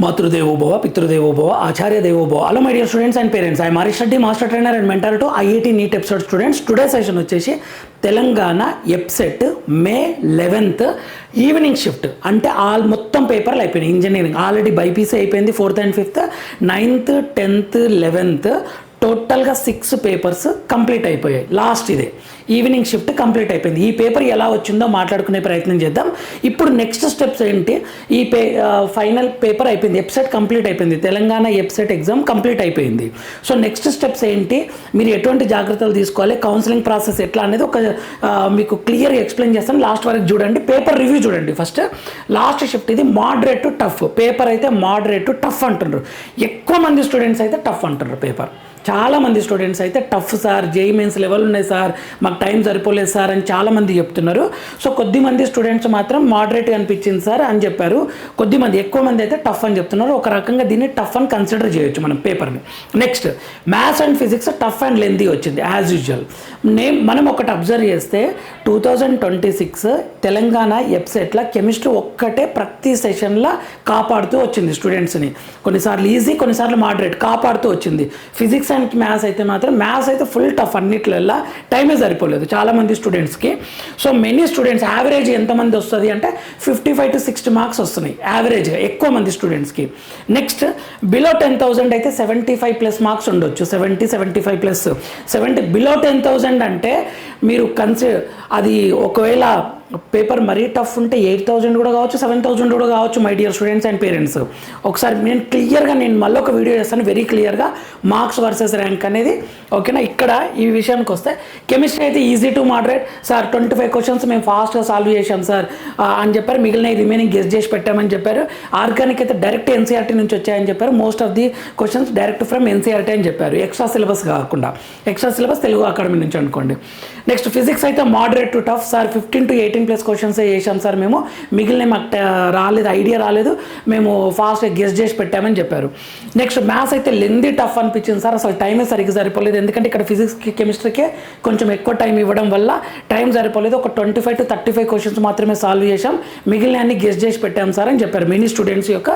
మాతృదేవో భవ, పితృదేవో భవ, ఆచార్య దేవో భవ. Hello my dear students and parents, I Harish Reddy, master trainer and mentor to IIT NEET episode students. Today session వచ్చేసి తెలంగాణ ఎప్సెట్ మే 11th evening shift. అంటే మొత్తం పేపర్లు అయిపోయినాయి. ఇంజనీరింగ్ ఆల్రెడీ బైపీసీ అయిపోయింది, 4th and 5th, 9th, 10th, 11th టోటల్గా 6 పేపర్స్ కంప్లీట్ అయిపోయాయి. Last ఇదే evening shift complete అయిపోయింది. ఈ పేపర్ ఎలా వచ్చిందో మాట్లాడుకునే ప్రయత్నం చేద్దాం. ఇప్పుడు నెక్స్ట్ స్టెప్స్ ఏంటి? ఈ ఫైనల్ పేపర్ అయిపోయింది, ఎప్సెట్ కంప్లీట్ అయిపోయింది, తెలంగాణ ఎప్సెట్ ఎగ్జామ్ కంప్లీట్ అయిపోయింది. సో నెక్స్ట్ స్టెప్స్ ఏంటి, మీరు ఎటువంటి జాగ్రత్తలు తీసుకోవాలి, కౌన్సిలింగ్ ప్రాసెస్ ఎట్లా అనేది మీకు క్లియర్గా ఎక్స్ప్లెయిన్ చేస్తాను. లాస్ట్ వరకు చూడండి, పేపర్ రివ్యూ చూడండి. ఫస్ట్ లాస్ట్ షిఫ్ట్ ఇది మోడరేట్ టు టఫ్ పేపర్ అయితే మోడరేట్ టు టఫ్ అంటున్నారు. ఎక్కువ మంది స్టూడెంట్స్ అయితే టఫ్ అంటున్నారు పేపర్. చాలామంది స్టూడెంట్స్ అయితే tough sir, JEE mains level ఉన్నాయి సార్, మాకు టైం సరిపోలేదు సార్ అని చాలామంది చెప్తున్నారు. సో కొద్దిమంది స్టూడెంట్స్ మాత్రం మోడరేట్గా అనిపించింది సార్ అని చెప్పారు. కొద్దిమంది, ఎక్కువ మంది అయితే టఫ్ అని చెప్తున్నారు. ఒక రకంగా దీన్ని టఫ్ అని కన్సిడర్ చేయొచ్చు మనం పేపర్ని. Next maths and physics tough and lengthy వచ్చింది యాజ్ యూజువల్. మనం ఒకటి అబ్జర్వ్ చేస్తే 2026 తెలంగాణ ఎప్సెట్లో కెమిస్ట్రీ ఒక్కటే ప్రతి సెషన్లో కాపాడుతూ వచ్చింది స్టూడెంట్స్ని. కొన్నిసార్లు ఈజీ, కొన్నిసార్లు మోడరేట్ కాపాడుతూ వచ్చింది. ఫిజిక్స్ అండ్ మ్యాథ్స్ అయితే మాత్రం మ్యాథ్స్ అయితే ఫుల్ టఫ్, అన్నిట్లల్లో టైమే సరిపోలేదు చాలామంది స్టూడెంట్స్కి. సో మెనీ స్టూడెంట్స్ యావరేజ్ ఎంతమంది వస్తుంది అంటే 55 to 60 మార్క్స్ వస్తున్నాయి యావరేజ్గా ఎక్కువ మంది స్టూడెంట్స్కి. నెక్స్ట్ బిలో 10,000 అయితే 75+ మార్క్స్ ఉండొచ్చు, 70-75+. 70 బిలో 10,000 అంటే మీరు అది ఒకవేళ పేపర్ మరీ టఫ్ ఉంటే 8,000 కూడా కావచ్చు, 7,000 కూడా కావచ్చు. My dear students and parents, ఒకసారి నేను మళ్ళీ ఒక వీడియో చేస్తాను వెరీ క్లియర్గా మార్క్స్ వర్సెస్ ర్యాంక్ అనేది. ఓకేనా? ఇక్కడ ఈ విషయానికి వస్తే కెమిస్ట్రీ అయితే easy to moderate sir, 25 questions మేము ఫాస్ట్గా సాల్వ్ చేశాం సార్ అని చెప్పారు. మిగిలిన రిమైనింగ్ గెస్ చేసి పెట్టామని చెప్పారు. ఆర్గానిక్ అయితే డైరెక్ట్ ఎన్సీఆర్టీ నుంచి వచ్చాయని చెప్పారు. Most of the questions direct from NCERT అని చెప్పారు, ఎక్స్ట్రా సిలబస్ కాకుండా. ఎక్స్ట్రా సిలబస్ తెలుగు అకాడమీ నుంచి అనుకోండి. నెక్స్ట్ ఫిజిక్స్ అయితే moderate to tough sir, 15 to 18+ questions చేసాం సార్ మేము, మిగిలిన మాకు రాలేదు, ఐడియా రాలేదు, మేము ఫాస్ట్గా గెస్ చేసి పెట్టామని చెప్పారు. నెక్స్ట్ మ్యాథ్స్ అయితే లెందీ టఫ్ అనిపించింది సార్, అసలు టైమే సరిగ్గా సరిపోలేదు. ఎందుకంటే ఇక్కడ ఫిజిక్స్కి కెమిస్ట్రీకే కొంచెం ఎక్కువ టైం ఇవ్వడం వల్ల టైం సరిపోలేదు. ఒక 25 to 35 క్వశ్చన్స్ మాత్రమే సాల్వ్ చేసాం, మిగిలిన అన్ని గెస్ చేసి పెట్టాం సార్ అని చెప్పారు. మెనీ స్టూడెంట్స్ యొక్క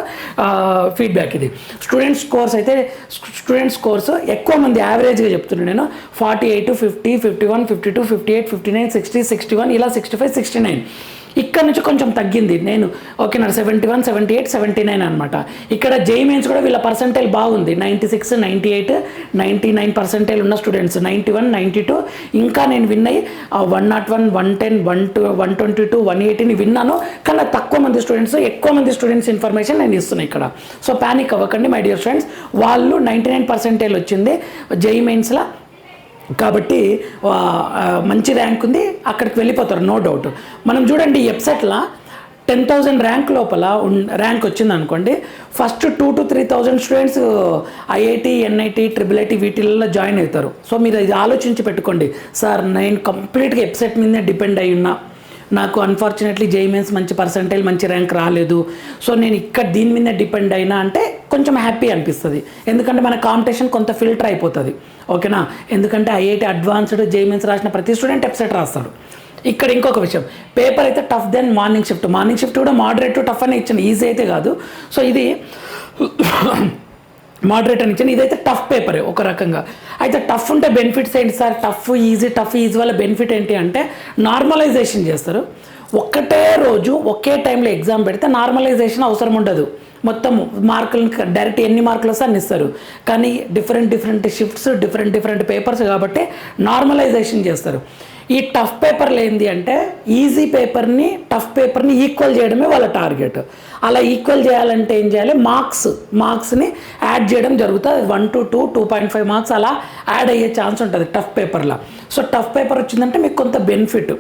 ఫీడ్బ్యాక్ ఇది. స్టూడెంట్స్ స్కోర్స్ ఎక్కువ మంది యావరేజ్గా చెప్తున్నాను నేను, 48, 50, 51, 52, 58, 59, 60, 61 ఇలా 65, 69. ఇక్కడ నుంచి కొంచెం తగ్గింది. నేను ఓకేనా 71, 78, 79 అనమాట. ఇక్కడ జేఈ మెయిన్స్ కూడా వీళ్ళ పర్సెంటేజ్ బాగుంది, 96, 98, 99 పర్సెంటేజ్ ఉన్న స్టూడెంట్స్, 91, 92. ఇంకా నేను విన్నాయి 101, 110, 122, 180 విన్నాను. కానీ తక్కువ మంది స్టూడెంట్స్, ఎక్కువ మంది స్టూడెంట్స్ ఇన్ఫర్మేషన్ నేను ఇస్తున్నాను ఇక్కడ. సో ప్యానిక్ అవ్వకండి మై డియర్ ఫ్రెండ్స్. వాళ్ళు 99 పర్సెంటేజ్ వచ్చింది జేఈ మెయిన్స్లో, కాబట్టి మంచి ర్యాంక్ ఉంది, అక్కడికి వెళ్ళిపోతారు నో డౌట్. మనం చూడండి ఎప్సెట్లో 10,000 ర్యాంక్ లోపల ర్యాంక్ వచ్చింది అనుకోండి, first 2,000 to 3,000 students IIT, NIT, triple IT వీటిల్లో జాయిన్ అవుతారు. సో మీరు ఇది ఆలోచించి పెట్టుకోండి, సార్ నేను కంప్లీట్గా ఎప్సెట్ మీదే డిపెండ్ అయి ఉన్నా, నాకు అన్ఫార్చునేట్లీ జేఈ మెయిన్స్ మంచి పర్సెంటేజ్, మంచి ర్యాంక్ రాలేదు, సో నేను ఇక్కడ దీని మీద డిపెండ్ అయినా అంటే కొంచెం హ్యాపీ అనిపిస్తుంది. ఎందుకంటే మన కాంపిటీషన్ కొంత ఫిల్టర్ అయిపోతుంది. ఓకేనా? ఎందుకంటే ఐఐటి అడ్వాన్స్డ్, జేఈ మెయిన్స్ రాసిన ప్రతి స్టూడెంట్ ఎప్సెట్ రాస్తాడు. ఇక్కడ ఇంకొక విషయం, పేపర్ అయితే టఫ్ దెన్ మార్నింగ్ షిఫ్ట్ కూడా మోడరేట్ టు టఫ్ అని ఇచ్చింది, ఈజీ అయితే కాదు. సో ఇది మోడరేట్ అని ఇచ్చింది, ఇదైతే టఫ్ పేపరే ఒక రకంగా. అయితే టఫ్ ఉంటే బెనిఫిట్స్ ఏంటి సార్? టఫ్ ఈజీ వల్ల బెనిఫిట్ ఏంటి అంటే నార్మలైజేషన్ చేస్తారు. ఒక్కటే రోజు ఒకే టైంలో ఎగ్జామ్ పెడితే నార్మలైజేషన్ అవసరం ఉండదు. మొత్తం మార్కులు డైరెక్ట్ ఎన్ని మార్కులు వస్తే అన్ని ఇస్తారు. కానీ డిఫరెంట్ షిఫ్ట్స్, డిఫరెంట్ పేపర్స్ కాబట్టి నార్మలైజేషన్ చేస్తారు. ఈ టఫ్ పేపర్లు ఏంటి అంటే ఈజీ పేపర్ని, టఫ్ పేపర్ని ఈక్వల్ చేయడమే వాళ్ళ టార్గెట్. అలా ఈక్వల్ చేయాలంటే ఏం చేయాలి? మార్క్స్ని యాడ్ చేయడం జరుగుతుంది. 1 to 2, 2.5 మార్క్స్ అలా యాడ్ అయ్యే ఛాన్స్ ఉంటుంది టఫ్ పేపర్లో. సో టఫ్ పేపర్ వచ్చిందంటే మీకు కొంత బెనిఫిట్.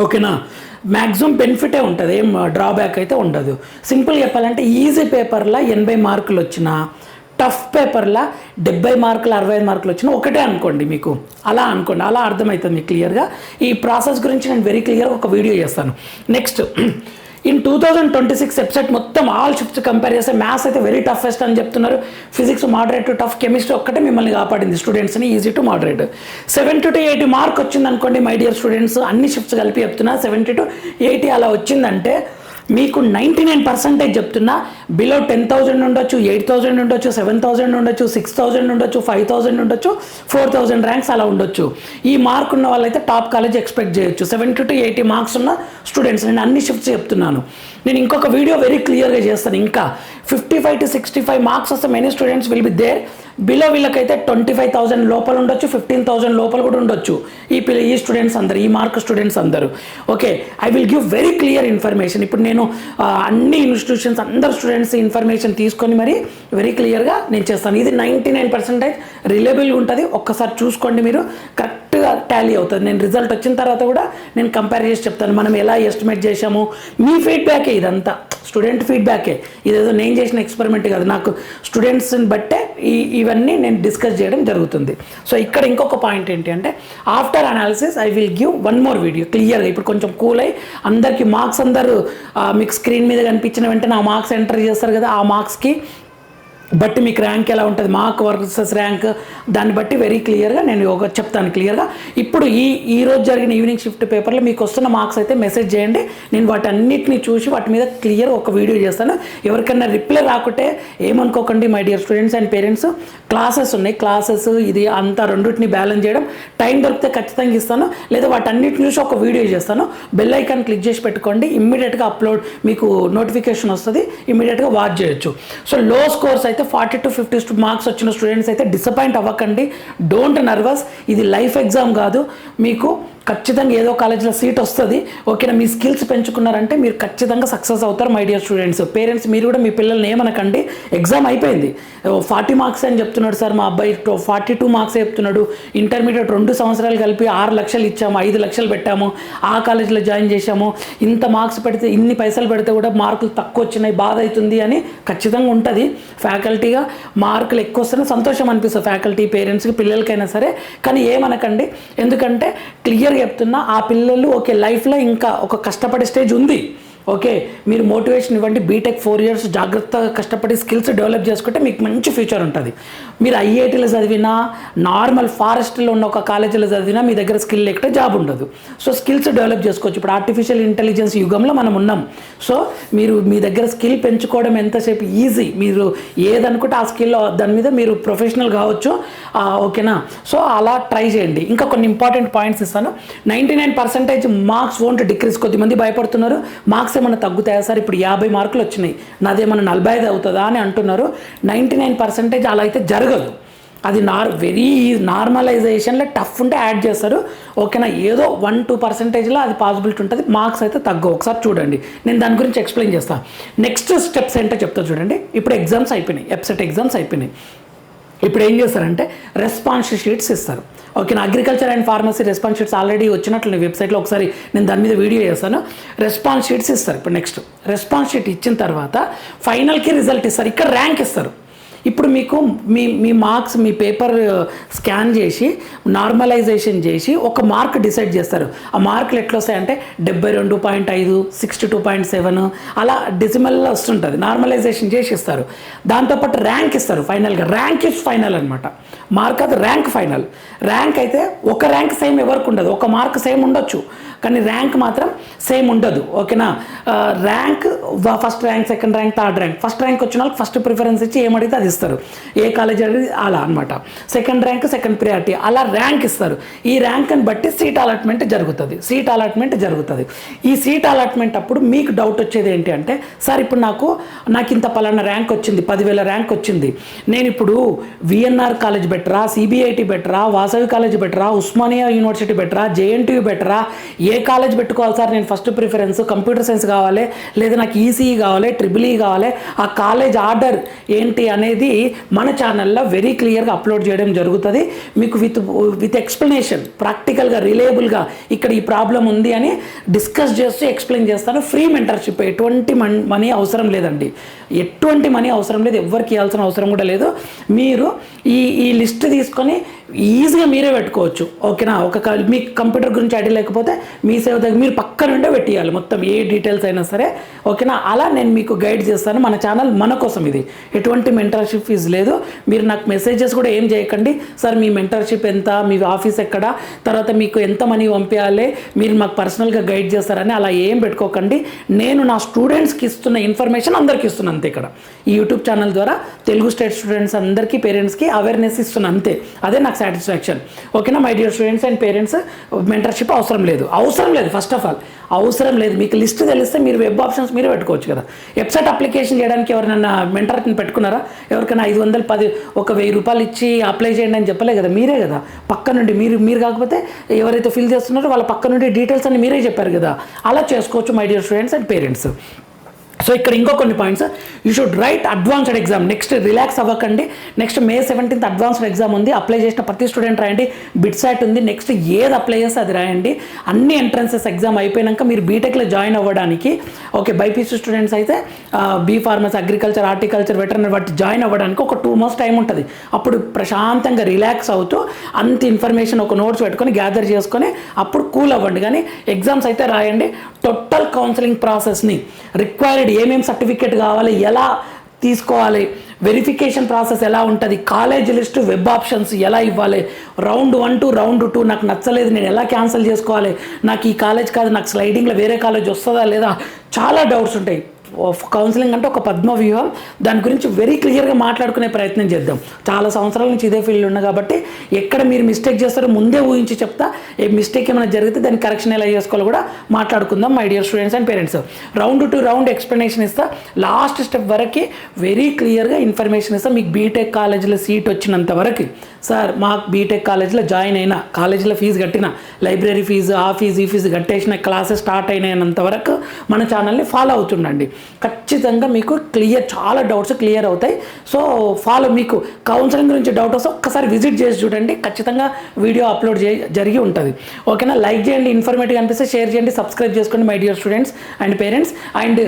ఓకేనా? మ్యాక్సిమం బెనిఫిటే ఉంటుంది, ఏం డ్రాబ్యాక్ అయితే ఉండదు. సింపుల్ చెప్పాలంటే ఈజీ పేపర్లో 80 మార్కులు వచ్చినా, టఫ్ పేపర్లో 70 మార్కులు, 65 మార్కులు వచ్చినా ఒకటే అనుకోండి, మీకు అలా అనుకోండి, అలా అర్థమవుతుంది మీకు క్లియర్గా. ఈ ప్రాసెస్ గురించి నేను వెరీ క్లియర్గా ఒక వీడియో చేస్తాను. నెక్స్ట్ ఇన్ 2026 ఎప్సెట్ మొత్తం ఆల్ షిఫ్ట్స్ కంపేర్ చేస్తే మ్యాథ్స్ అయితే వెరీ టఫెస్ట్ అని చెప్తున్నారు, physics moderate to tough, chemistry ఒక్కటే మిమ్మల్ని కాపాడింది స్టూడెంట్స్ని easy to moderate. 70 to 80 mark వచ్చింది అనుకోండి మై డియర్ స్టూడెంట్స్, అన్ని షిఫ్ట్స్ కలిపి చెప్తున్నా, 70 to 80 అలా వచ్చిందంటే మీకు 99% చెప్తున్నా, బిలో 10,000 ఉండొచ్చు, 8,000 ఉండొచ్చు, 7,000 ఉండొచ్చు, 6,000 ఉండొచ్చు, 5,000 ఉండొచ్చు, 4,000 ర్యాంక్స్ అలా ఉండొచ్చు. ఈ మార్క్ ఉన్న వాళ్ళైతే టాప్ కాలేజ్ ఎక్స్పెక్ట్ చేయొచ్చు. 70 to 80 మార్క్స్ ఉన్న స్టూడెంట్స్, నేను అన్ని షిఫ్ట్స్ చెప్తున్నాను. నేను ఇంకొక వీడియో వెరీ క్లియర్గా చేస్తాను. ఇంకా 55 to 65 మార్క్స్ వస్తే many students will be there. Below వీళ్ళకైతే 25,000 లోపల ఉండొచ్చు, 15,000 లోపల కూడా ఉండొచ్చు. ఈ స్టూడెంట్స్ అందరు, ఈ మార్క్ స్టూడెంట్స్ అందరూ. Okay, I will give very clear information. ఇప్పుడు నేను అన్ని ఇన్స్టిట్యూషన్స్ అందరు స్టూడెంట్స్ ఇన్ఫర్మేషన్ తీసుకొని మరి వెరీ క్లియర్గా నేను చేస్తాను. ఇది 99% రిలయబుల్గా ఉంటుంది. ఒక్కసారి చూసుకోండి, మీరు కరెక్ట్గా టాలీ అవుతుంది. నేను రిజల్ట్ వచ్చిన తర్వాత కూడా నేను కంపేర్ చేసి చెప్తాను, మనం ఎలా ఎస్టిమేట్ చేసాము. మీ ఫీడ్బ్యాకే ఇదంతా, స్టూడెంట్ ఫీడ్బ్యాకే. ఇదేదో నేను చేసిన ఎక్స్పెరిమెంట్ కాదు, నాకు స్టూడెంట్స్ని బట్టే ఇవన్నీ నేను డిస్కస్ చేయడం జరుగుతుంది. సో ఇక్కడ ఇంకొక పాయింట్ ఏంటి అంటే, after analysis I will give one more video క్లియర్గా. ఇప్పుడు కొంచెం కూల్ అయ్యి అందరికీ మార్క్స్ అందరూ మీకు స్క్రీన్ మీద కనిపించిన వెంటనే ఆ మార్క్స్ ఎంటర్ చేస్తారు కదా, ఆ మార్క్స్కి బట్టి మీకు ర్యాంక్ ఎలా ఉంటుంది, మార్క్ వర్సెస్ ర్యాంక్, దాన్ని బట్టి వెరీ క్లియర్గా నేను చెప్తాను క్లియర్గా. ఇప్పుడు ఈరోజు జరిగిన ఈవినింగ్ షిఫ్ట్ పేపర్లో మీకు వస్తున్న మార్క్స్ అయితే మెసేజ్ చేయండి. నేను వాటన్నిటిని చూసి వాటి మీద క్లియర్ ఒక వీడియో చేస్తాను. ఎవరికైనా రిప్లై రాకుంటే ఏమనుకోకండి my dear students and parents. Classes ఉన్నాయి, క్లాసెస్ ఇది అంతా రెండింటిని బ్యాలెన్స్ చేయడం, టైం దొరికితే ఖచ్చితంగా ఇస్తాను, లేదా వాటన్నిటిని చూసి ఒక వీడియో చేస్తాను. బెల్ ఐకాన్ క్లిక్ చేసి పెట్టుకోండి, ఇమ్మీడియట్గా అప్లోడ్ మీకు నోటిఫికేషన్ వస్తుంది, ఇమ్మీడియట్గా వాచ్ చేయొచ్చు. సో లో స్కోర్స్ అయితే 40 to 50 మార్క్స్ వచ్చిన స్టూడెంట్స్ అయితే డిసప్పాయింట్ అవ్వకండి. Don't nervous. ఇది లైఫ్ ఎగ్జామ్ కాదు. మీకు ఖచ్చితంగా ఏదో కాలేజీలో సీట్ వస్తుంది. ఓకేనా, మీ స్కిల్స్ పెంచుకున్నారంటే మీరు ఖచ్చితంగా సక్సెస్ అవుతారు మై డియర్ స్టూడెంట్స్. పేరెంట్స్ మీరు కూడా మీ పిల్లల్ని ఏమనకండి. ఎగ్జామ్ అయిపోయింది, 40 మార్క్స్ అని చెప్తున్నాడు సార్ మా అబ్బాయి, 42 మార్క్స్ చెప్తున్నాడు. ఇంటర్మీడియట్ 2 సంవత్సరాలు కలిపి 6 లక్షలు ఇచ్చాము, 5 లక్షలు పెట్టాము, ఆ కాలేజీలో జాయిన్ చేశాము, ఇంత మార్క్స్ పెడితే ఇన్ని పైసలు పెడితే కూడా మార్కులు తక్కువ వచ్చినాయి, బాధ అవుతుంది అని ఖచ్చితంగా ఉంటుంది. ఫ్యాకల్టీగా మార్కులు ఎక్కువ వస్తేనే సంతోషం అనిపిస్తుంది ఫ్యాకల్టీ, పేరెంట్స్కి, పిల్లలకైనా సరే. కానీ ఏమనకండి, ఎందుకంటే క్లియర్గా చెప్తున్నా, ఆ పిల్లలు ఓకే లైఫ్లో ఇంకా ఒక కష్టపడే స్టేజ్ ఉంది. ఓకే, మీరు మోటివేషన్ ఇవ్వండి. బీటెక్ 4 years జాగ్రత్తగా కష్టపడి స్కిల్స్ డెవలప్ చేసుకుంటే మీకు మంచి ఫ్యూచర్ ఉంటుంది. మీరు ఐఐటీలో చదివినా, నార్మల్ ఫారెస్ట్లో ఉన్న ఒక కాలేజీలో చదివినా మీ దగ్గర స్కిల్ లేకపోతే జాబ్ ఉండదు. సో స్కిల్స్ డెవలప్ చేసుకోవచ్చు. ఇప్పుడు ఆర్టిఫిషియల్ ఇంటెలిజెన్స్ యుగంలో మనం ఉన్నాం. సో మీరు మీ దగ్గర స్కిల్ పెంచుకోవడం ఎంతసేపు ఈజీ. మీరు ఏదనుకుంటే ఆ స్కిల్లో దాని మీద మీరు ప్రొఫెషనల్ కావచ్చు. ఓకేనా, సో అలా ట్రై చేయండి. ఇంకా కొన్ని ఇంపార్టెంట్ పాయింట్స్ ఇస్తాను. 99% మార్క్స్ వోంట్ డిక్రీస్. కొద్దిమంది భయపడుతున్నారు, మార్క్స్ ఏమన్నా తగ్గుతాయా సార్, ఇప్పుడు 50 మార్కులు వచ్చినాయి, నాదేమన్నా 45 అవుతుందా అని అంటున్నారు. 99% అలా అయితే జరగదు. అది వెరీ నార్మలైజేషన్లో టఫ్ ఉంటే యాడ్ చేస్తారు. ఓకేనా, ఏదో 1-2% అది పాసిబిలిటీ ఉంటుంది. మార్క్స్ అయితే తగ్గవు. ఒకసారి చూడండి, నేను దాని గురించి ఎక్స్ప్లెయిన్ చేస్తాను. నెక్స్ట్ స్టెప్స్ ఏంటో చెప్తా చూడండి. ఇప్పుడు ఎగ్జామ్స్ అయిపోయినాయి, ఎప్సెట్ ఎగ్జామ్స్ అయిపోయినాయి. ఇప్పుడు ఏం చేస్తారంటే రెస్పాన్స్ షీట్స్ ఇస్తారు. ఓకేనా, agriculture and pharmacy response sheets already వచ్చినట్లు వెబ్సైట్లో, ఒకసారి నేను దాని మీద వీడియో చేస్తాను. రెస్పాన్స్ షీట్స్ ఇస్తారు. ఇప్పుడు నెక్స్ట్ రెస్పాన్స్ షీట్ ఇచ్చిన తర్వాత ఫైనల్కి రిజల్ట్ ఇస్తారు. ఇక్కడ ర్యాంక్ ఇస్తారు. ఇప్పుడు మీకు మీ మార్క్స్, మీ పేపర్ స్కాన్ చేసి నార్మలైజేషన్ చేసి ఒక మార్క్ డిసైడ్ చేస్తారు. ఆ మార్కులు ఎట్లా వస్తాయంటే 72.5, 62.7 అలా డెసిమల్లో వస్తుంటుంది. నార్మలైజేషన్ చేసి ఇస్తారు. దాంతోపాటు ర్యాంక్ ఇస్తారు. ఫైనల్గా ర్యాంక్ ఇస్ ఫైనల్ అనమాట. మార్క్ అది ర్యాంక్ ఫైనల్. ర్యాంక్ అయితే ఒక ర్యాంక్ సేమ్ ఎవరికి ఉండదు. ఒక మార్క్ సేమ్ ఉండొచ్చు, కానీ ర్యాంక్ మాత్రం సేమ్ ఉండదు. ఓకేనా, rank first rank, second rank, third rank. First rank వచ్చిన వాళ్ళకి ఫస్ట్ ప్రిఫరెన్స్ ఇచ్చి ఏమడిగితే అది ఇస్తారు. ఏ కాలేజ్ అడిగి అలా అనమాట. సెకండ్ ర్యాంక్ సెకండ్ ప్రియారిటీ అలా ర్యాంక్ ఇస్తారు. ఈ ర్యాంక్ని బట్టి సీట్ అలాట్మెంట్ జరుగుతుంది. ఈ సీట్ అలాట్మెంట్ అప్పుడు మీకు డౌట్ వచ్చేది ఏంటి అంటే, సార్ ఇప్పుడు నాకు ఇంత పలానా ర్యాంక్ వచ్చింది, 10,000 ర్యాంక్ వచ్చింది, నేను ఇప్పుడు విఎన్ఆర్ కాలేజ్ బెటరా, సిబిఐటి బెటరా, వాసవి కాలేజ్ బెటరా, ఉస్మానియా యూనివర్సిటీ బెటరా, జేఎన్టీయూ బెటరా, ఏ కాలేజ్ పెట్టుకోవాలి సార్, నేను ఫస్ట్ ప్రిఫరెన్స్ కంప్యూటర్ సైన్స్ కావాలి, లేదా నాకు ఈసీఈ కావాలి, ట్రిపుల్ ఈ కావాలి, ఆ కాలేజ్ ఆర్డర్ ఏంటి అనేది మన ఛానల్లో వెరీ క్లియర్గా అప్లోడ్ చేయడం జరుగుతుంది. మీకు విత్ ఎక్స్ప్లెనేషన్, ప్రాక్టికల్గా, రిలయబుల్గా ఇక్కడ ఈ ప్రాబ్లం ఉంది అని డిస్కస్ చేస్తూ ఎక్స్ప్లెయిన్ చేస్తాను. ఫ్రీ మెంటర్షిప్, ఎటువంటి మనీ అవసరం లేదండి, ఎటువంటి మనీ అవసరం లేదు, ఎవరికి ఇవ్వాల్సిన అవసరం కూడా లేదు. మీరు ఈ లిస్ట్ తీసుకొని ఈజీగా మీరే పెట్టుకోవచ్చు. ఓకేనా, మీ కంప్యూటర్ గురించి ఐడియా లేకపోతే మీ సేవ దగ్గర మీరు పక్క నుండే పెట్టేయాలి మొత్తం ఏ డీటెయిల్స్ అయినా సరే. ఓకేనా, అలా నేను మీకు గైడ్ చేస్తాను. మన ఛానల్ మన కోసం, ఇది ఎటువంటి మెంటర్షిప్ ఫీజ్ లేదు. మీరు నాకు మెసేజెస్ కూడా ఏం చేయకండి, సార్ మీ మెంటర్షిప్ ఎంత, మీ ఆఫీస్ ఎక్కడ, తర్వాత మీకు ఎంత మనీ పంపించాలి, మీరు మాకు పర్సనల్గా గైడ్ చేస్తారని అలా ఏం పెట్టుకోకండి. నేను నా స్టూడెంట్స్కి ఇస్తున్న ఇన్ఫర్మేషన్ అందరికీ ఇస్తున్నాను అంతే. ఇక్కడ ఈ యూట్యూబ్ ఛానల్ ద్వారా తెలుగు స్టేట్ స్టూడెంట్స్ అందరికీ, పేరెంట్స్కి అవేర్నెస్ ఇస్తున్నాను అంతే. అదే నాకు సాటిస్ఫాక్షన్. ఓకేనా my dear students and parents, mentorship అవసరం లేదు. ఫస్ట్ ఆఫ్ ఆల్ అవసరం లేదు. మీకు లిస్ట్ తెలిస్తే మీరు వెబ్ ఆప్షన్స్ మీరే పెట్టుకోవచ్చు కదా. వెబ్సైట్ అప్లికేషన్ చేయడానికి ఎవరైనా మెంటర్ని పెట్టుకున్నారా? ఎవరికైనా 500, 10, ఒక 1000 రూపాయలు ఇచ్చి అప్లై చేయండి అని చెప్పలే కదా, మీరే కదా పక్క నుండి. మీరు కాకపోతే ఎవరైతే ఫిల్ చేస్తున్నారో వాళ్ళ పక్క నుండి డీటెయిల్స్ అన్ని మీరే చెప్పారు కదా. అలా చేసుకోవచ్చు my dear students and parents. So ఇక్కడ ఇంకో కొన్ని points, you should write advanced exam. Next relax అవ్వకండి. Next May 17th advanced exam ఉంది. అప్లై చేసిన ప్రతి స్టూడెంట్ రాయండి. బిట్సాట్ ఉంది. నెక్స్ట్ ఏది అప్లై చేస్తే అది రాయండి. అన్ని ఎంట్రన్సెస్ ఎగ్జామ్ అయిపోయాక మీరు బీటెక్లో జాయిన్ అవ్వడానికి, ఓకే బైపీసీ స్టూడెంట్స్ అయితే B pharmacy, agriculture, horticulture, veterinary వాటి జాయిన్ అవ్వడానికి ఒక 2 months టైం ఉంటుంది. అప్పుడు ప్రశాంతంగా రిలాక్స్ అవుతూ అంత ఇన్ఫర్మేషన్ ఒక నోట్స్ పెట్టుకొని గ్యాదర్ చేసుకొని అప్పుడు కూల్ అవ్వండి. కానీ ఎగ్జామ్స్ అయితే రాయండి. టోటల్ కౌన్సిలింగ్ ప్రాసెస్ని, రిక్వైర్డ్ ఏమేమి సర్టిఫికేట్ కావాలి, ఎలా తీసుకోవాలి, వెరిఫికేషన్ ప్రాసెస్ ఎలా ఉంటుంది, కాలేజ్ లిస్టు, వెబ్ ఆప్షన్స్ ఎలా ఇవ్వాలి, రౌండ్ 1 to రౌండ్ 2 నాకు నచ్చలేదు నేను ఎలా క్యాన్సిల్ చేసుకోవాలి, నాకు ఈ కాలేజ్ కాదు నాకు స్లైడింగ్లో వేరే కాలేజ్ వస్తుందా లేదా, చాలా డౌట్స్ ఉంటాయి. కౌన్సిలింగ్ అంటే ఒక పద్మ వ్యూహం. దాని గురించి వెరీ క్లియర్గా మాట్లాడుకునే ప్రయత్నం చేద్దాం. చాలా సంవత్సరాల నుంచి ఇదే ఫీల్డ్ ఉన్నా కాబట్టి ఎక్కడ మీరు మిస్టేక్ చేస్తారో ముందే ఊహించి చెప్తా. ఏ మిస్టేక్ ఏమైనా జరిగితే దాన్ని కరెక్షన్ ఎలా చేసుకోవాలో కూడా మాట్లాడుకుందాం my dear students and parents. Round 2 round explanation ఇస్తా. లాస్ట్ స్టెప్ వరకు వెరీ క్లియర్గా ఇన్ఫర్మేషన్ ఇస్తా. మీకు బీటెక్ కాలేజీలో సీట్ వచ్చినంత వరకు, సార్ మాకు బీటెక్ కాలేజీలో జాయిన్ అయినా, కాలేజీలో ఫీజు కట్టిన, లైబ్రరీ ఫీజు, ఆ ఫీజు, ఈ ఫీజు కట్టేసిన, క్లాసెస్ స్టార్ట్ అయినంత వరకు మన ఛానల్ని ఫాలో అవుతుండండి. ఖచ్చితంగా మీకు చాలా డౌట్స్ క్లియర్ అవుతాయి. సో మీకు కౌన్సిలింగ్ గురించి డౌట్ వస్తే ఒక్కసారి విజిట్ చేసి చూడండి. ఖచ్చితంగా వీడియో అప్లోడ్ జరిగి ఉంటుంది. ఓకేనా, లైక్ చేయండి, ఇన్ఫర్మేటివ్ అనిపిస్తే షేర్ చేయండి, సబ్స్క్రైబ్ చేసుకోండి my dear students and parents. And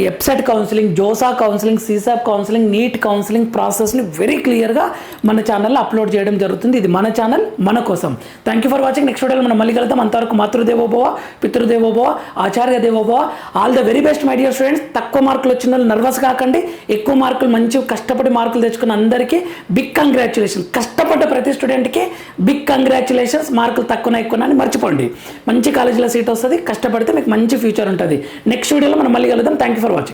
website counselling, JoSAA counselling, సీసాప్ counselling, NEET counselling ప్రాసెస్ని వెరీ క్లియర్గా మన ఛానల్లో అప్లోడ్ చేయడం జరుగుతుంది. ఇది మన ఛానల్ మన కోసం. Thank you for watching. Next వీడియోలో మనం మళ్ళీ కలుద్దాం. అంతవరకు మాతృదేవోభవ, పితృదేవోభవ, ఆచార్య దేవోభవ. All the very best my dear students. తక్కువ మార్కులు వచ్చిన వాళ్ళు నర్వస్ కాకండి. ఎక్కువ మార్కులు, మంచి కష్టపడి మార్కులు తెచ్చుకున్న అందరికీ బిగ్ కంగ్రాచులేషన్. కష్టపడ్డ ప్రతి స్టూడెంట్కి బిగ్ కంగ్రాచులేషన్స్. మార్కులు తక్కువ ఎక్కువ అని మర్చిపోండి. మంచి కాలేజీలో సీట్ వస్తుంది. కష్టపడితే మీకు మంచి ఫ్యూచర్ ఉంటుంది. నెక్స్ట్ వీడియోలో మనం మళ్ళీ కలుద్దాం. Thank you for watching.